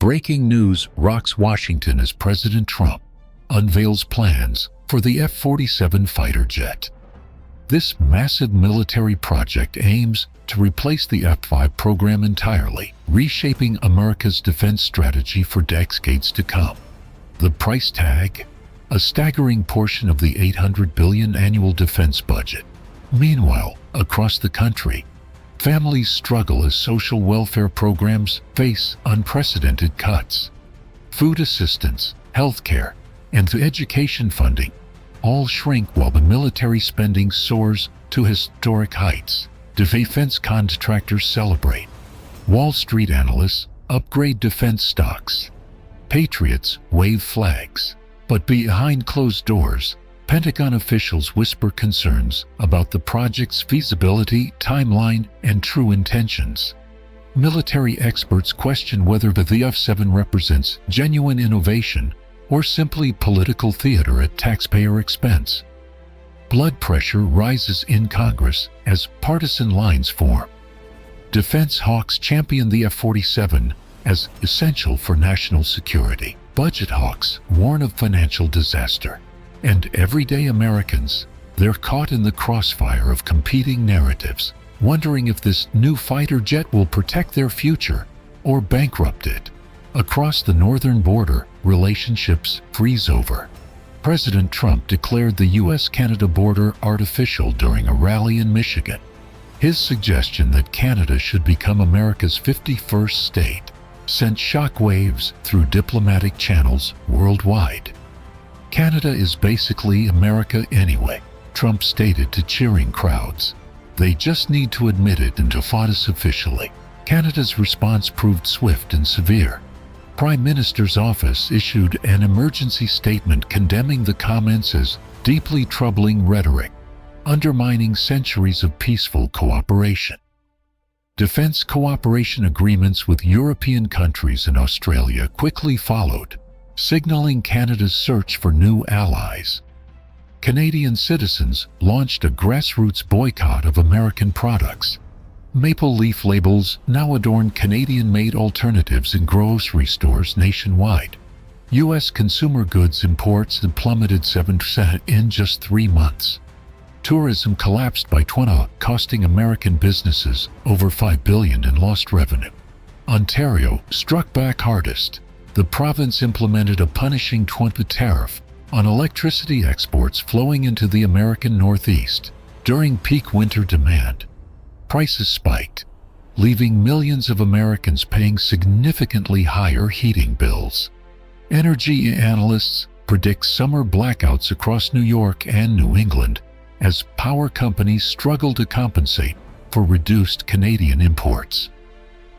Breaking news rocks Washington as President Trump unveils plans for the F-47 fighter jet. This massive military project aims to replace the F-5 program entirely, reshaping America's defense strategy for decades to come. The price tag? A staggering portion of the $800 billion annual defense budget. Meanwhile, across the country, families struggle as social welfare programs face unprecedented cuts. Food assistance, healthcare, and education funding all shrink while the military spending soars to historic heights. Defense contractors celebrate. Wall Street analysts upgrade defense stocks. Patriots wave flags. But behind closed doors, Pentagon officials whisper concerns about the project's feasibility, timeline, and true intentions. Military experts question whether the F-7 represents genuine innovation or simply political theater at taxpayer expense. Blood pressure rises in Congress as partisan lines form. Defense hawks champion the F-47 as essential for national security. Budget hawks warn of financial disaster. And everyday Americans, they're caught in the crossfire of competing narratives, wondering if this new fighter jet will protect their future or bankrupt it. Across the northern border, relationships freeze over. President Trump declared the U.S.-Canada border artificial during a rally in Michigan. His suggestion that Canada should become America's 51st state sent shockwaves through diplomatic channels worldwide. Canada is basically America anyway, Trump stated to cheering crowds. They just need to admit it and to fight us officially. Canada's response proved swift and severe. Prime Minister's office issued an emergency statement condemning the comments as deeply troubling rhetoric, undermining centuries of peaceful cooperation. Defense cooperation agreements with European countries and Australia quickly followed, signaling Canada's search for new allies. Canadian citizens launched a grassroots boycott of American products. Maple leaf labels now adorn Canadian-made alternatives in grocery stores nationwide. U.S. consumer goods imports had plummeted 7% in just 3 months. Tourism collapsed by 20%, costing American businesses over $5 billion in lost revenue. Ontario struck back hardest. The province implemented a punishing 20% tariff on electricity exports flowing into the American Northeast. During peak winter demand, prices spiked, leaving millions of Americans paying significantly higher heating bills. Energy analysts predict summer blackouts across New York and New England as power companies struggle to compensate for reduced Canadian imports.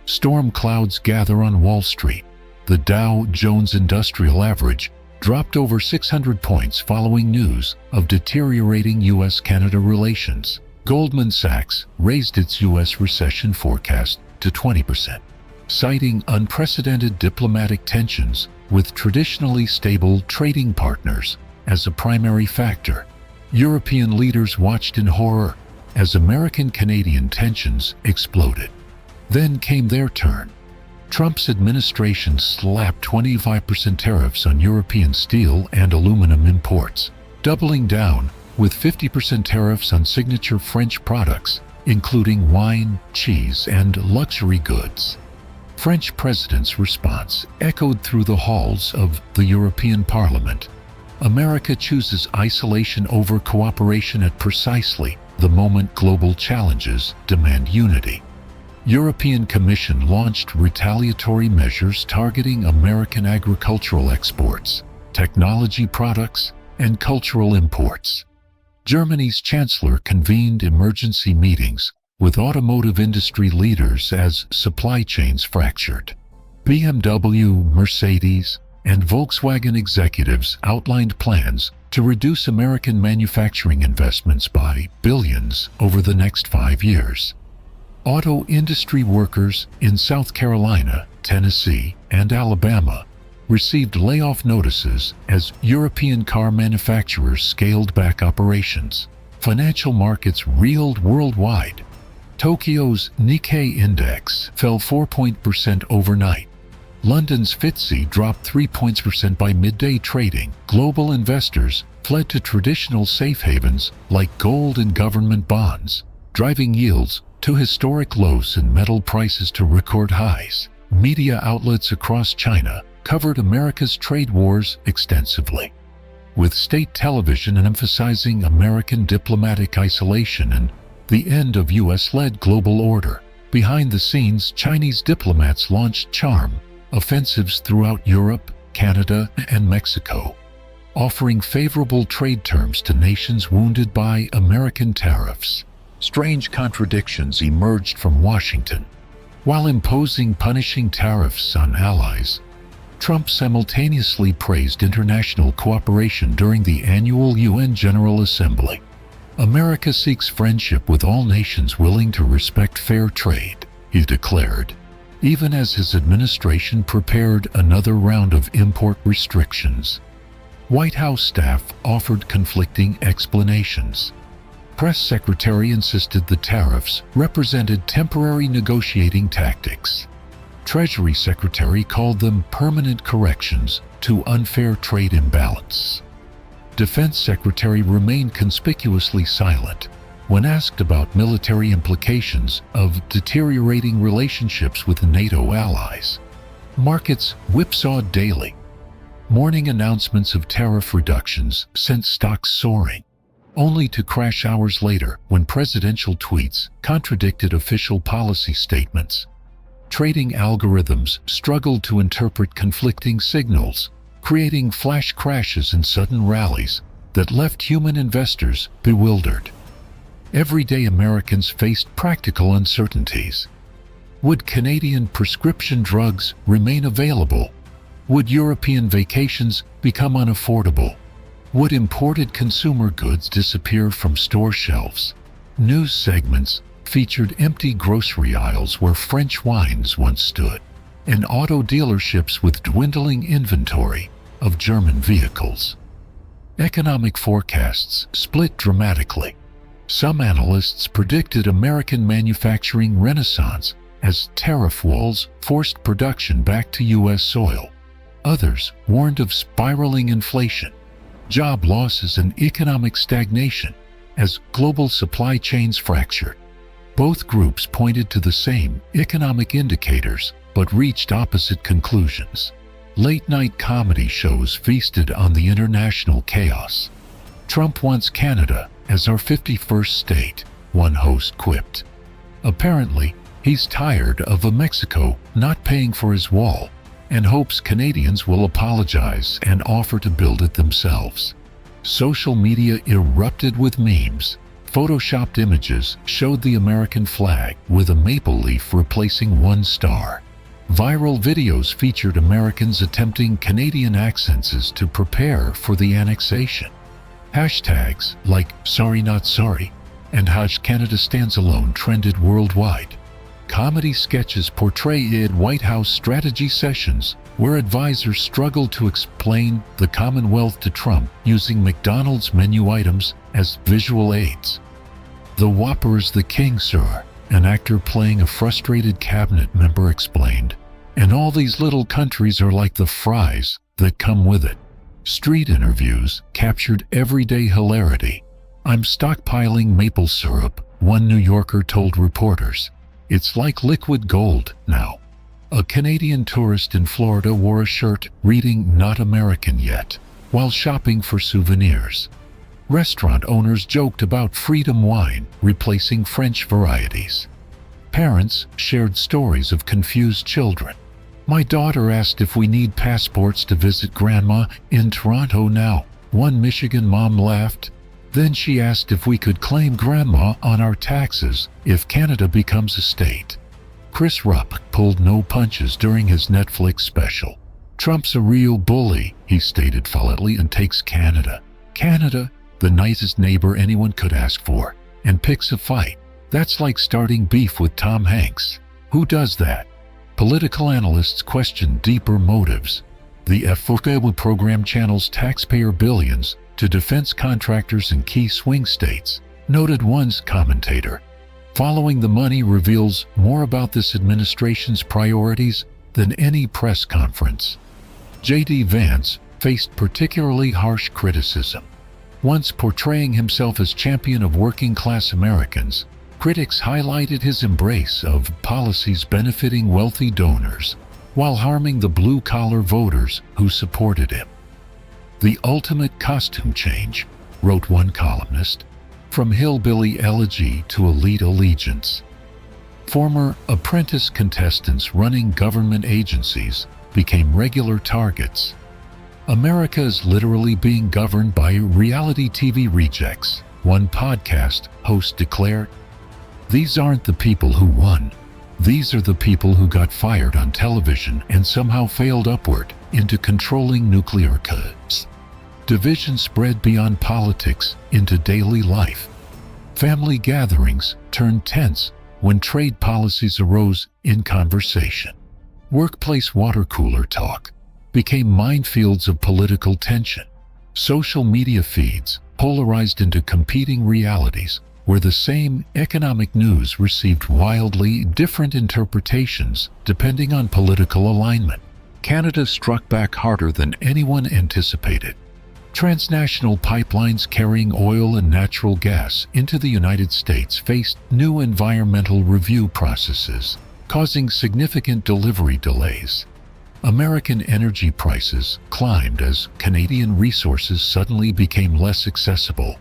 Storm clouds gather on Wall Street. The Dow Jones Industrial Average dropped over 600 points following news of deteriorating U.S.-Canada relations. Goldman Sachs raised its U.S. recession forecast to 20%, citing unprecedented diplomatic tensions with traditionally stable trading partners as a primary factor. European leaders watched in horror as American-Canadian tensions exploded. Then came their turn. Trump's administration slapped 25% tariffs on European steel and aluminum imports, doubling down with 50% tariffs on signature French products, including wine, cheese, and luxury goods. French president's response echoed through the halls of the European Parliament. America chooses isolation over cooperation at precisely the moment global challenges demand unity. European Commission launched retaliatory measures targeting American agricultural exports, technology products, and cultural imports. Germany's chancellor convened emergency meetings with automotive industry leaders as supply chains fractured. BMW, Mercedes, and Volkswagen executives outlined plans to reduce American manufacturing investments by billions over the next 5 years. Auto industry workers in South Carolina, Tennessee, and Alabama received layoff notices as European car manufacturers scaled back operations. Financial markets reeled worldwide. Tokyo's Nikkei index fell 4% overnight, London's FTSE dropped 3% by midday trading. Global investors fled to traditional safe havens like gold and government bonds, driving yields to historic lows and metal prices to record highs. Media outlets across China covered America's trade wars extensively, with state television emphasizing American diplomatic isolation and the end of U.S.-led global order. Behind the scenes, Chinese diplomats launched charm offensives throughout Europe, Canada, and Mexico, offering favorable trade terms to nations wounded by American tariffs. Strange contradictions emerged from Washington. While imposing punishing tariffs on allies, Trump simultaneously praised international cooperation during the annual UN General Assembly. America seeks friendship with all nations willing to respect fair trade, he declared, even as his administration prepared another round of import restrictions. White House staff offered conflicting explanations. Press secretary insisted the tariffs represented temporary negotiating tactics. Treasury Secretary called them permanent corrections to unfair trade imbalance. Defense Secretary remained conspicuously silent when asked about military implications of deteriorating relationships with NATO allies. Markets whipsawed daily. Morning announcements of tariff reductions sent stocks soaring, only to crash hours later when presidential tweets contradicted official policy statements. Trading algorithms struggled to interpret conflicting signals, creating flash crashes and sudden rallies that left human investors bewildered. Everyday Americans faced practical uncertainties. Would Canadian prescription drugs remain available? Would European vacations become unaffordable? Would imported consumer goods disappear from store shelves? News segments featured empty grocery aisles where French wines once stood, and auto dealerships with dwindling inventory of German vehicles. Economic forecasts split dramatically. Some analysts predicted American manufacturing renaissance as tariff walls forced production back to U.S. soil. Others warned of spiraling inflation, job losses, and economic stagnation as global supply chains fractured. Both groups pointed to the same economic indicators but reached opposite conclusions. Late-night comedy shows feasted on the international chaos. "Trump wants Canada as our 51st state," one host quipped. Apparently, he's tired of Mexico not paying for his wall and hopes Canadians will apologize and offer to build it themselves. Social media erupted with memes. Photoshopped images showed the American flag with a maple leaf replacing one star. Viral videos featured Americans attempting Canadian accents to prepare for the annexation. Hashtags like "Sorry Not Sorry" and "Canada Stands Alone" trended worldwide. Comedy sketches portrayed White House strategy sessions where advisors struggled to explain the Commonwealth to Trump using McDonald's menu items as visual aids. "The Whopper is the king, sir," an actor playing a frustrated cabinet member explained, "and all these little countries are like the fries that come with it." Street interviews captured everyday hilarity. "I'm stockpiling maple syrup," one New Yorker told reporters. "It's like liquid gold now." A Canadian tourist in Florida wore a shirt reading "Not American Yet" while shopping for souvenirs. Restaurant owners joked about Freedom wine replacing French varieties. Parents shared stories of confused children. "My daughter asked if we need passports to visit Grandma in Toronto now," one Michigan mom laughed. "Then she asked if we could claim Grandma on our taxes if Canada becomes a state." Chris Rock pulled no punches during his Netflix special. "Trump's a real bully," he stated flatly, "and takes Canada. Canada, the nicest neighbor anyone could ask for, and picks a fight. That's like starting beef with Tom Hanks. Who does that?" Political analysts questioned deeper motives. The BAFFLE program channels taxpayer billions to defense contractors in key swing states, noted one commentator. Following the money reveals more about this administration's priorities than any press conference. JD Vance faced particularly harsh criticism. Once portraying himself as champion of working-class Americans, critics highlighted his embrace of policies benefiting wealthy donors while harming the blue-collar voters who supported him. "The ultimate costume change," wrote one columnist, "from hillbilly elegy to elite allegiance." Former apprentice contestants running government agencies became regular targets. "America is literally being governed by reality TV rejects," one podcast host declared. "These aren't the people who won. These are the people who got fired on television and somehow failed upward into controlling nuclear codes." Division spread beyond politics into daily life. Family gatherings turned tense when trade policies arose in conversation. Workplace water cooler talk became minefields of political tension. Social media feeds polarized into competing realities where the same economic news received wildly different interpretations depending on political alignment. Canada struck back harder than anyone anticipated. Transnational pipelines carrying oil and natural gas into the United States faced new environmental review processes, causing significant delivery delays. American energy prices climbed as Canadian resources suddenly became less accessible.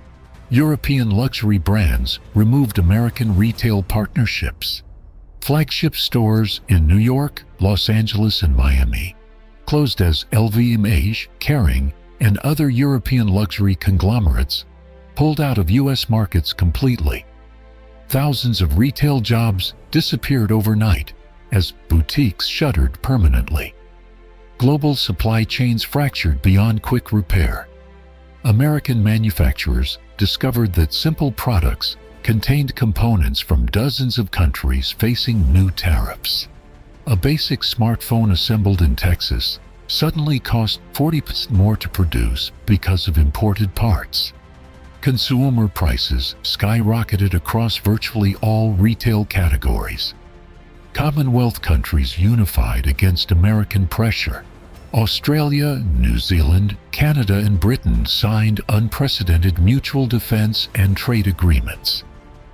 European luxury brands removed American retail partnerships. Flagship stores in New York, Los Angeles, and Miami closed as LVMH, Kering, and other European luxury conglomerates pulled out of U.S. markets completely. Thousands of retail jobs disappeared overnight as boutiques shuttered permanently. Global supply chains fractured beyond quick repair. American manufacturers discovered that simple products contained components from dozens of countries facing new tariffs. A basic smartphone assembled in Texas suddenly cost 40% more to produce because of imported parts. Consumer prices skyrocketed across virtually all retail categories. Commonwealth countries unified against American pressure. Australia, New Zealand, Canada, and Britain signed unprecedented mutual defense and trade agreements.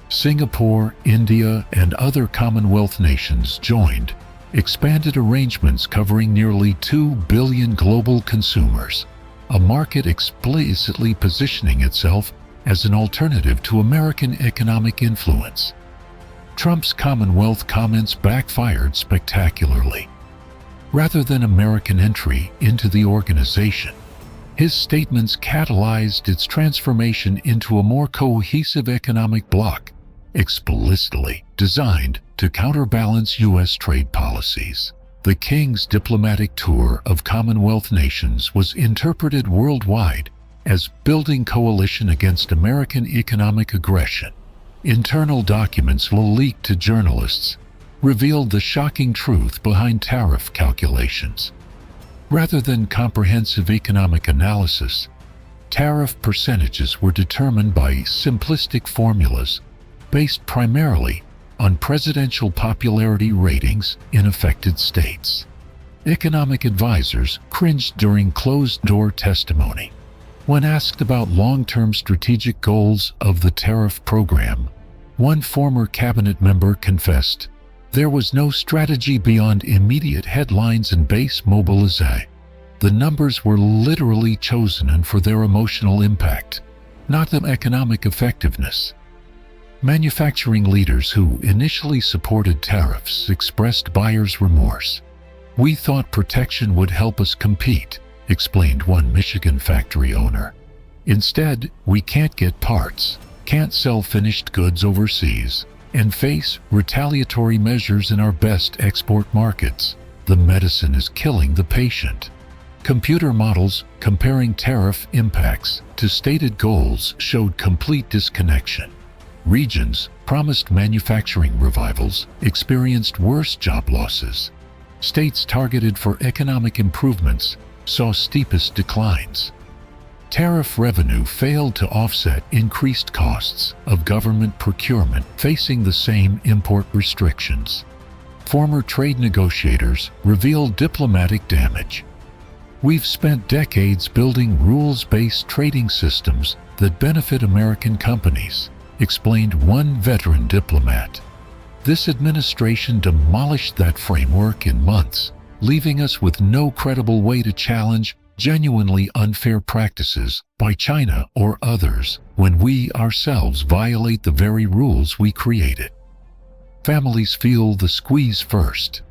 Singapore, India, and other Commonwealth nations joined expanded arrangements covering nearly 2 billion global consumers, a market explicitly positioning itself as an alternative to American economic influence. Trump's Commonwealth comments backfired spectacularly. Rather than American entry into the organization, his statements catalyzed its transformation into a more cohesive economic bloc, explicitly designed to counterbalance U.S. trade policies. The King's diplomatic tour of Commonwealth nations was interpreted worldwide as building coalition against American economic aggression. Internal documents leaked to journalists revealed the shocking truth behind tariff calculations. Rather than comprehensive economic analysis, tariff percentages were determined by simplistic formulas based primarily on presidential popularity ratings in affected states. Economic advisors cringed during closed-door testimony. When asked about long-term strategic goals of the tariff program, one former cabinet member confessed, "There was no strategy beyond immediate headlines and base mobilization. The numbers were literally chosen for their emotional impact, not their economic effectiveness." Manufacturing leaders who initially supported tariffs expressed buyer's remorse. "We thought protection would help us compete," explained one Michigan factory owner. "Instead, we can't get parts, can't sell finished goods overseas, and face retaliatory measures in our best export markets. The medicine is killing the patient." Computer models comparing tariff impacts to stated goals showed complete disconnection. Regions promised manufacturing revivals experienced worse job losses. States targeted for economic improvements saw steepest declines. Tariff revenue failed to offset increased costs of government procurement facing the same import restrictions. former trade negotiators reveal diplomatic damage. We've spent decades building rules-based trading systems that benefit American companies, explained one veteran diplomat. This administration demolished that framework in months, leaving us with no credible way to challenge genuinely unfair practices by China or others when we ourselves violate the very rules we created. Families feel the squeeze first.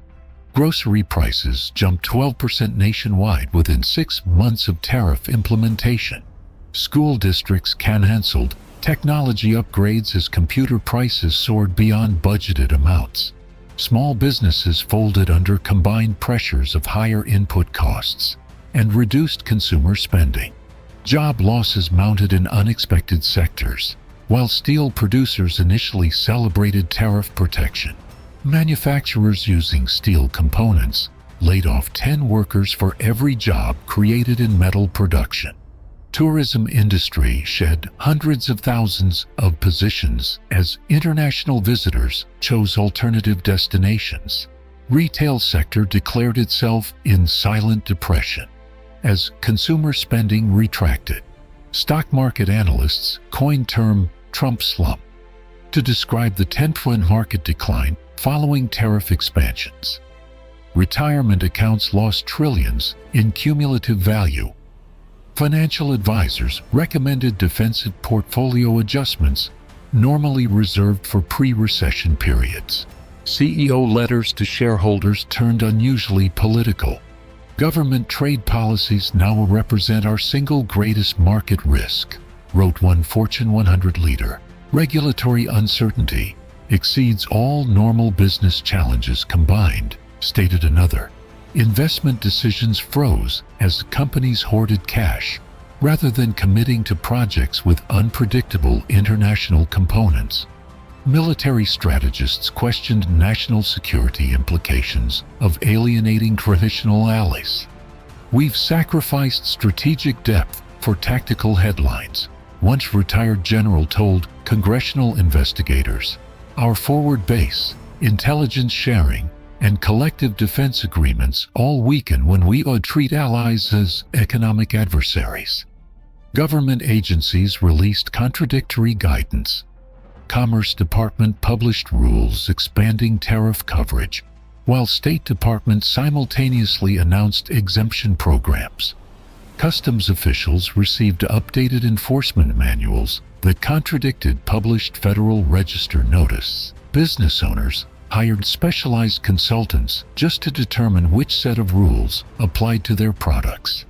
Grocery prices jumped 12% nationwide within 6 months of tariff implementation. School districts canceled technology upgrades as computer prices soared beyond budgeted amounts. Small businesses folded under combined pressures of higher input costs and reduced consumer spending. Job losses mounted in unexpected sectors. While steel producers initially celebrated tariff protection, manufacturers using steel components laid off 10 workers for every job created in metal production. Tourism industry shed hundreds of thousands of positions as international visitors chose alternative destinations. Retail sector declared itself in silent depression as consumer spending retracted. Stock market analysts coined term Trump slump to describe the 10% market decline following tariff expansions. Retirement accounts lost trillions in cumulative value. Financial advisors recommended defensive portfolio adjustments normally reserved for pre-recession periods. CEO letters to shareholders turned unusually political. Government trade policies now represent our single greatest market risk, wrote one Fortune 100 leader. Regulatory uncertainty exceeds all normal business challenges combined, stated another. Investment decisions froze as companies hoarded cash rather than committing to projects with unpredictable international components. Military strategists questioned national security implications of alienating traditional allies. We've sacrificed strategic depth for tactical headlines, once retired general told congressional investigators. Our forward base, intelligence sharing, and collective defense agreements all weaken when we treat allies as economic adversaries. Government agencies released contradictory guidance. Commerce Department published rules expanding tariff coverage, while State Department simultaneously announced exemption programs. Customs officials received updated enforcement manuals that contradicted published Federal Register notice. Business owners hired specialized consultants just to determine which set of rules applied to their products.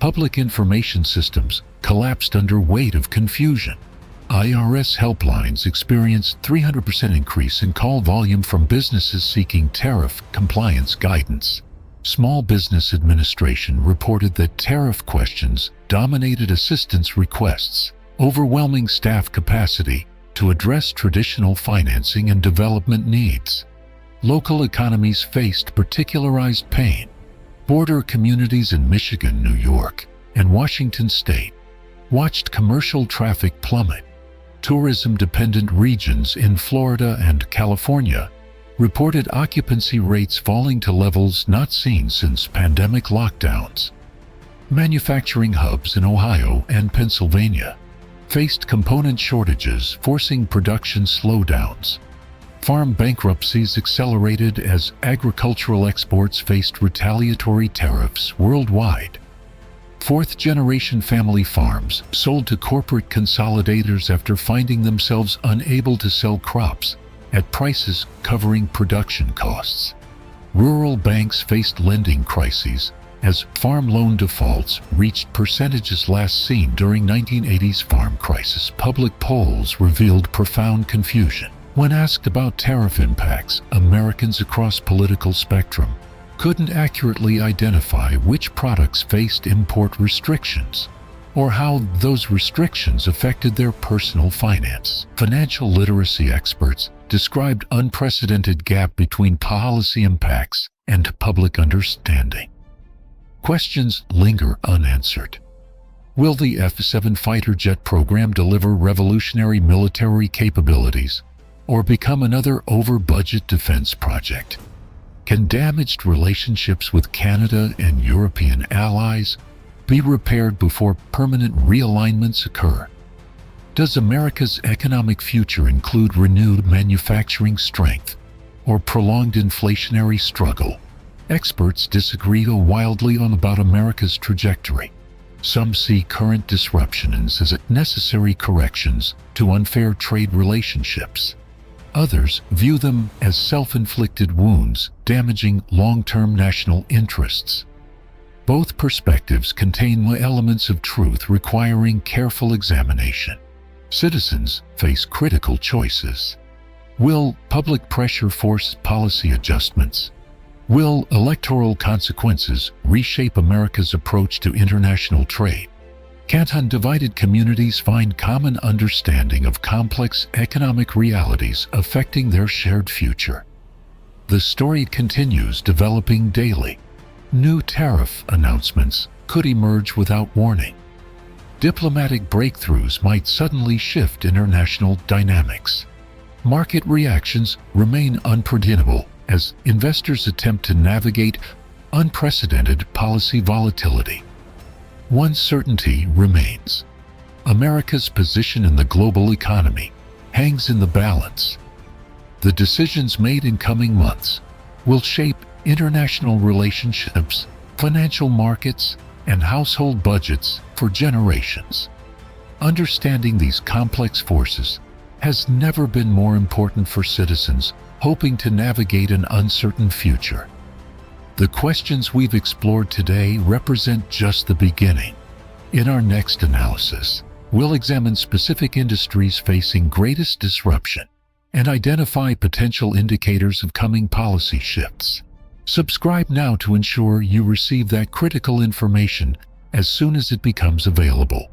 Public information systems collapsed under weight of confusion. IRS helplines experienced 300% increase in call volume from businesses seeking tariff compliance guidance. Small Business Administration reported that tariff questions dominated assistance requests, overwhelming staff capacity to address traditional financing and development needs. Local economies faced particularized pain. Border communities in Michigan, New York, and Washington State watched commercial traffic plummet. Tourism-dependent regions in Florida and California reported occupancy rates falling to levels not seen since pandemic lockdowns. Manufacturing hubs in Ohio and Pennsylvania faced component shortages, forcing production slowdowns. Farm bankruptcies accelerated as agricultural exports faced retaliatory tariffs worldwide. Fourth-generation family farms sold to corporate consolidators after finding themselves unable to sell crops at prices covering production costs. Rural banks faced lending crises as farm loan defaults reached percentages last seen during 1980s farm crisis. Public polls revealed profound confusion. When asked about tariff impacts, Americans across political spectrum couldn't accurately identify which products faced import restrictions or how those restrictions affected their personal finance. Financial literacy experts described unprecedented gap between policy impacts and public understanding. Questions linger unanswered. Will the F-7 fighter jet program deliver revolutionary military capabilities or become another over-budget defense project? Can damaged relationships with Canada and European allies be repaired before permanent realignments occur? Does America's economic future include renewed manufacturing strength or prolonged inflationary struggle? Experts disagree wildly about America's trajectory. Some see current disruptions as necessary corrections to unfair trade relationships. Others view them as self-inflicted wounds damaging long-term national interests. Both perspectives contain elements of truth requiring careful examination. Citizens face critical choices. Will public pressure force policy adjustments? Will electoral consequences reshape America's approach to international trade? Can undivided communities find common understanding of complex economic realities affecting their shared future? The story continues developing daily. New tariff announcements could emerge without warning. Diplomatic breakthroughs might suddenly shift international dynamics. Market reactions remain unpredictable as investors attempt to navigate unprecedented policy volatility. One certainty remains. America's position in the global economy hangs in the balance. The decisions made in coming months will shape international relationships, financial markets, and household budgets for generations. Understanding these complex forces has never been more important for citizens hoping to navigate an uncertain future. The questions we've explored today represent just the beginning. In our next analysis, we'll examine specific industries facing greatest disruption and identify potential indicators of coming policy shifts. Subscribe now to ensure you receive that critical information as soon as it becomes available.